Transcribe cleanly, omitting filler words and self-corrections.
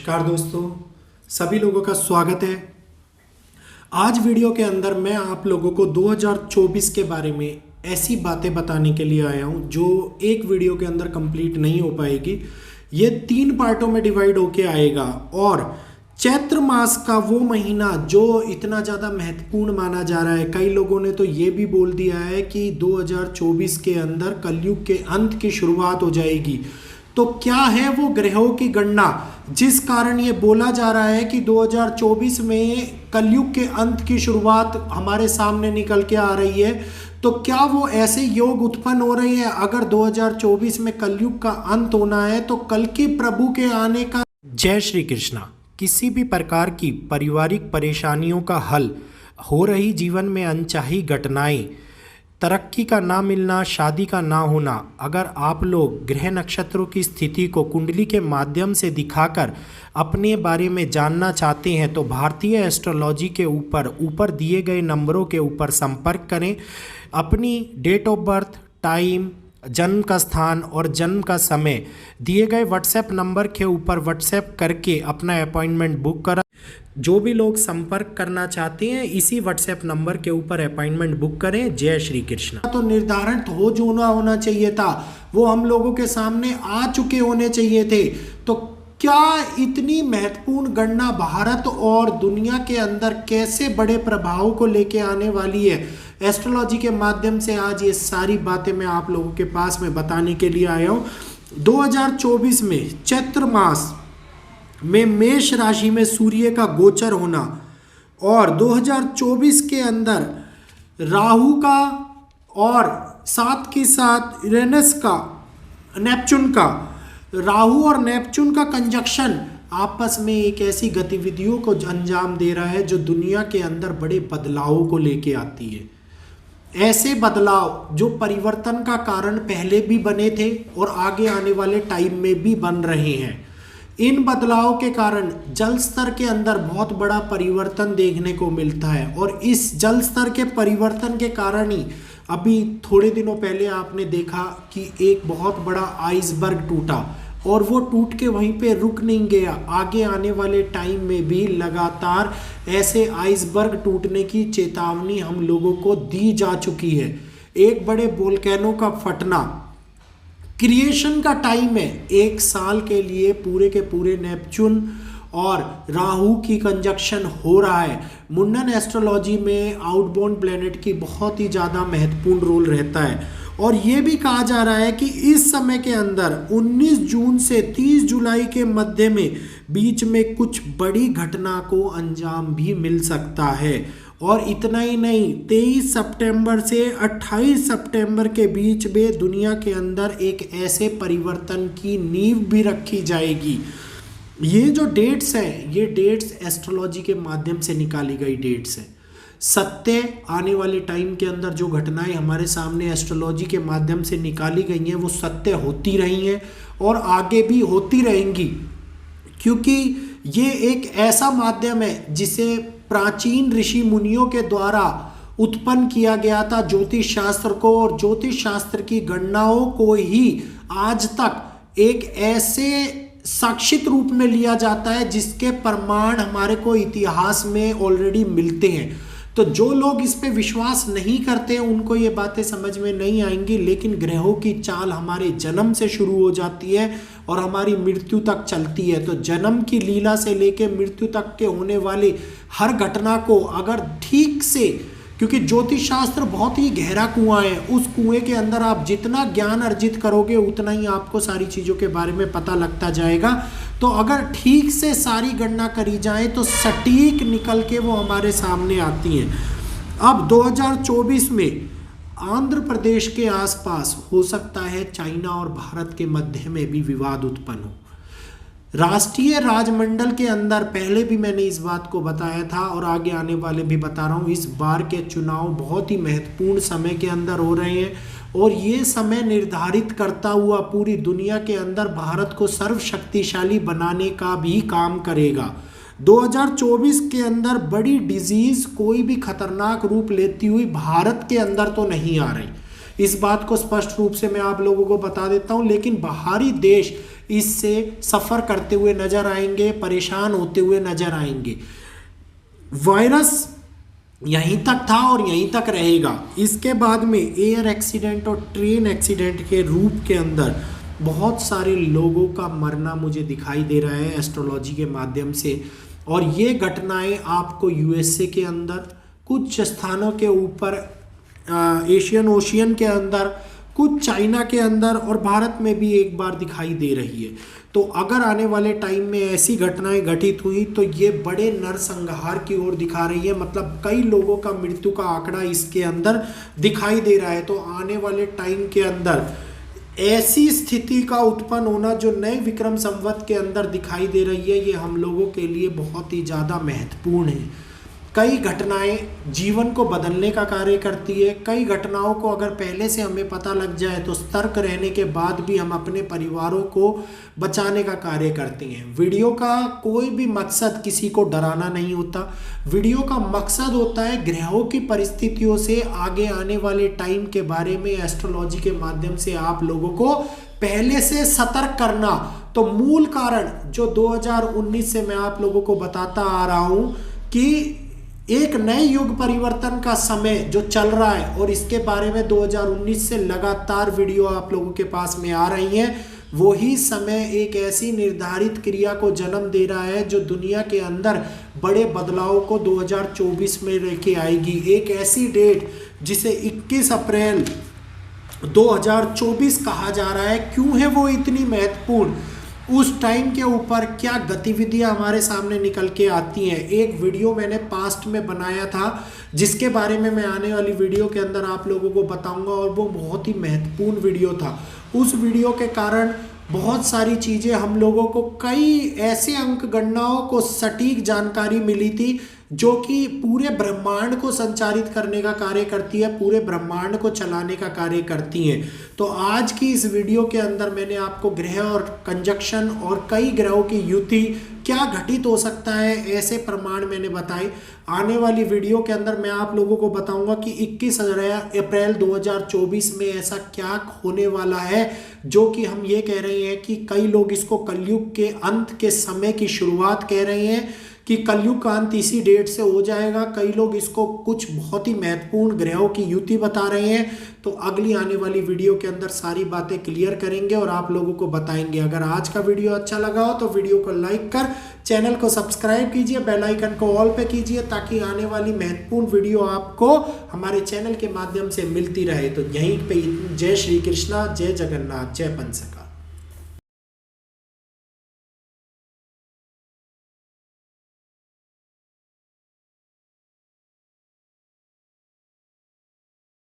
नमस्कार दोस्तों, सभी लोगों का स्वागत है। आज वीडियो के अंदर मैं आप लोगों को 2024 के बारे में ऐसी बातें बताने के लिए आया हूं जो एक वीडियो के अंदर कंप्लीट नहीं हो पाएगी। ये 3 पार्टों में डिवाइड होके आएगा और चैत्र मास का वो महीना जो इतना ज़्यादा महत्वपूर्ण माना जा रहा है, कई लोगों ने तो ये भी बोल दिया है कि 2024 के अंदर कलयुग के अंत की शुरुआत हो जाएगी। तो क्या है वो ग्रहों की गणना जिस कारण ये बोला जा रहा है कि 2024 में कलयुग के अंत की शुरुआत हमारे सामने निकल के आ रही है। तो क्या वो ऐसे योग उत्पन्न हो रहे हैं? अगर 2024 में कलयुग का अंत होना है तो कल्कि प्रभु के आने का जय श्री कृष्णा। किसी भी प्रकार की पारिवारिक परेशानियों का हल, हो रही जीवन में अनचाही घटनाएं, तरक्की का ना मिलना, शादी का ना होना, अगर आप लोग ग्रह नक्षत्रों की स्थिति को कुंडली के माध्यम से दिखाकर अपने बारे में जानना चाहते हैं तो भारतीय एस्ट्रोलॉजी के ऊपर दिए गए नंबरों के ऊपर संपर्क करें। अपनी डेट ऑफ बर्थ, टाइम, जन्म का स्थान और जन्म का समय दिए गए व्हाट्सएप नंबर के ऊपर व्हाट्सएप करके अपना अपॉइंटमेंट बुक करा। जो भी लोग संपर्क करना चाहते हैं इसी व्हाट्सएप नंबर के ऊपर अपॉइंटमेंट बुक करें। जय श्री कृष्ण। तो निर्धारण हो जो होना चाहिए था वो हम लोगों के सामने आ चुके होने चाहिए थे। तो क्या इतनी महत्वपूर्ण गणना भारत और दुनिया के अंदर कैसे बड़े प्रभाव को लेके आने वाली है, एस्ट्रोलॉजी के माध्यम से आज ये सारी बातें मैं आप लोगों के पास में बताने के लिए आया हूँ। 2024 में चैत्र मास में मेष राशि में सूर्य का गोचर होना और 2024 के अंदर राहु का और साथ के साथ यूरेनस का, नेपच्यून का, राहु और नेपच्यून का कंजक्शन आपस में एक ऐसी गतिविधियों को अंजाम दे रहा है जो दुनिया के अंदर बड़े बदलावों को लेके आती है। ऐसे बदलाव जो परिवर्तन का कारण पहले भी बने थे और आगे आने वाले टाइम में भी बन रहे हैं। इन बदलाव के कारण जल स्तर के अंदर बहुत बड़ा परिवर्तन देखने को मिलता है और इस जल स्तर के परिवर्तन के कारण ही अभी थोड़े दिनों पहले आपने देखा कि एक बहुत बड़ा आइसबर्ग टूटा और वो टूट के वहीं पे रुक नहीं गया। आगे आने वाले टाइम में भी लगातार ऐसे आइसबर्ग टूटने की चेतावनी हम लोगों को दी जा चुकी है। एक बड़े वोल्केनो का फटना क्रिएशन का टाइम है। 1 साल के लिए पूरे के पूरे नेपच्यून और राहु की कंजक्शन हो रहा है। मुंडन एस्ट्रोलॉजी में आउटबोर्न प्लेनेट की बहुत ही ज़्यादा महत्वपूर्ण रोल रहता है और ये भी कहा जा रहा है कि इस समय के अंदर 19 जून से 30 जुलाई के मध्य में बीच में कुछ बड़ी घटना को अंजाम भी मिल सकता है। और इतना ही नहीं, 23 सितंबर से 28 सितंबर के बीच में दुनिया के अंदर एक ऐसे परिवर्तन की नींव भी रखी जाएगी। ये जो डेट्स हैं, ये डेट्स एस्ट्रोलॉजी के माध्यम से निकाली गई डेट्स हैं। सत्य आने वाले टाइम के अंदर जो घटनाएं हमारे सामने एस्ट्रोलॉजी के माध्यम से निकाली गई हैं वो सत्य होती रही हैं और आगे भी होती रहेंगी, क्योंकि ये एक ऐसा माध्यम है जिसे प्राचीन ऋषि मुनियों के द्वारा उत्पन्न किया गया था ज्योतिष शास्त्र को, और ज्योतिष शास्त्र की गणनाओं को ही आज तक एक ऐसे साक्षित रूप में लिया जाता है जिसके प्रमाण हमारे को इतिहास में ऑलरेडी मिलते हैं। तो जो लोग इस पे विश्वास नहीं करते उनको ये बातें समझ में नहीं आएंगी, लेकिन ग्रहों की चाल हमारे जन्म से शुरू हो जाती है और हमारी मृत्यु तक चलती है। तो जन्म की लीला से लेकर मृत्यु तक के होने वाली हर घटना को अगर ठीक से, क्योंकि ज्योतिष शास्त्र बहुत ही गहरा कुआं है, उस कुएं के अंदर आप जितना ज्ञान अर्जित करोगे उतना ही आपको सारी चीज़ों के बारे में पता लगता जाएगा। तो अगर ठीक से सारी गणना करी जाए तो सटीक निकल के वो हमारे सामने आती हैं। अब 2024 में आंध्र प्रदेश के आसपास हो सकता है चाइना और भारत के मध्य में भी विवाद उत्पन्न हो। राष्ट्रीय राजमंडल के अंदर पहले भी मैंने इस बात को बताया था और आगे आने वाले भी बता रहा हूँ, इस बार के चुनाव बहुत ही महत्वपूर्ण समय के अंदर हो रहे हैं और ये समय निर्धारित करता हुआ पूरी दुनिया के अंदर भारत को सर्वशक्तिशाली बनाने का भी काम करेगा। 2024 के अंदर बड़ी डिजीज कोई भी खतरनाक रूप लेती हुई भारत के अंदर तो नहीं आ रही, इस बात को स्पष्ट रूप से मैं आप लोगों को बता देता हूं। लेकिन बाहरी देश इससे सफ़र करते हुए नजर आएंगे, परेशान होते हुए नजर आएंगे। वायरस यहीं तक था और यहीं तक रहेगा। इसके बाद में एयर एक्सीडेंट और ट्रेन एक्सीडेंट के रूप के अंदर बहुत सारे लोगों का मरना मुझे दिखाई दे रहा है एस्ट्रोलॉजी के माध्यम से। और ये घटनाएं आपको यूएसए के अंदर, कुछ स्थानों के ऊपर एशियन ओशियन के अंदर, कुछ चाइना के अंदर और भारत में भी एक बार दिखाई दे रही है। तो अगर आने वाले टाइम में ऐसी घटनाएं घटित हुई तो ये बड़े नरसंहार की ओर दिखा रही है, मतलब कई लोगों का मृत्यु का आंकड़ा इसके अंदर दिखाई दे रहा है। तो आने वाले टाइम के अंदर ऐसी स्थिति का उत्पन्न होना जो नए विक्रम संवत के अंदर दिखाई दे रही है, ये हम लोगों के लिए बहुत ही ज़्यादा महत्वपूर्ण है। कई घटनाएं जीवन को बदलने का कार्य करती है। कई घटनाओं को अगर पहले से हमें पता लग जाए तो सतर्क रहने के बाद भी हम अपने परिवारों को बचाने का कार्य करते हैं। वीडियो का कोई भी मकसद किसी को डराना नहीं होता। वीडियो का मकसद होता है ग्रहों की परिस्थितियों से आगे आने वाले टाइम के बारे में एस्ट्रोलॉजी के माध्यम से आप लोगों को पहले से सतर्क करना। तो मूल कारण जो 2019 से मैं आप लोगों को बताता आ रहा हूं कि एक नए युग परिवर्तन का समय जो चल रहा है और इसके बारे में 2019 से लगातार वीडियो आप लोगों के पास में आ रही हैं। वही समय एक ऐसी निर्धारित क्रिया को जन्म दे रहा है जो दुनिया के अंदर बड़े बदलाव को 2024 में लेके आएगी। एक ऐसी डेट जिसे 21 अप्रैल 2024 कहा जा रहा है। क्यों है वो इतनी महत्वपूर्ण? उस टाइम के ऊपर क्या गतिविधियां हमारे सामने निकल के आती हैं। एक वीडियो मैंने पास्ट में बनाया था जिसके बारे में मैं आने वाली वीडियो के अंदर आप लोगों को बताऊंगा और वो बहुत ही महत्वपूर्ण वीडियो था। उस वीडियो के कारण बहुत सारी चीज़ें हम लोगों को, कई ऐसे अंक गणनाओं को सटीक जानकारी मिली थी जो कि पूरे ब्रह्मांड को संचारित करने का कार्य करती है, पूरे ब्रह्मांड को चलाने का कार्य करती हैं। तो आज की इस वीडियो के अंदर मैंने आपको ग्रह और कंजक्शन और कई ग्रहों की युति क्या घटित हो सकता है ऐसे प्रमाण मैंने बताए। आने वाली वीडियो के अंदर मैं आप लोगों को बताऊंगा कि 21 अप्रैल 2024 में ऐसा क्या होने वाला है जो कि हम ये कह रहे हैं कि कई लोग इसको कलयुग के अंत के समय की शुरुआत कह रहे हैं कि कलयुग का अंत इसी डेट से हो जाएगा। कई लोग इसको कुछ बहुत ही महत्वपूर्ण ग्रहों की युति बता रहे हैं। तो अगली आने वाली वीडियो के अंदर सारी बातें क्लियर करेंगे और आप लोगों को बताएंगे। अगर आज का वीडियो अच्छा लगा हो तो वीडियो को लाइक कर चैनल को सब्सक्राइब कीजिए, बेल आइकन को ऑल पे कीजिए ताकि आने वाली महत्वपूर्ण वीडियो आपको हमारे चैनल के माध्यम से मिलती रहे। तो यहीं पे जय श्री कृष्णा, जय जगन्नाथ, जय पंचक।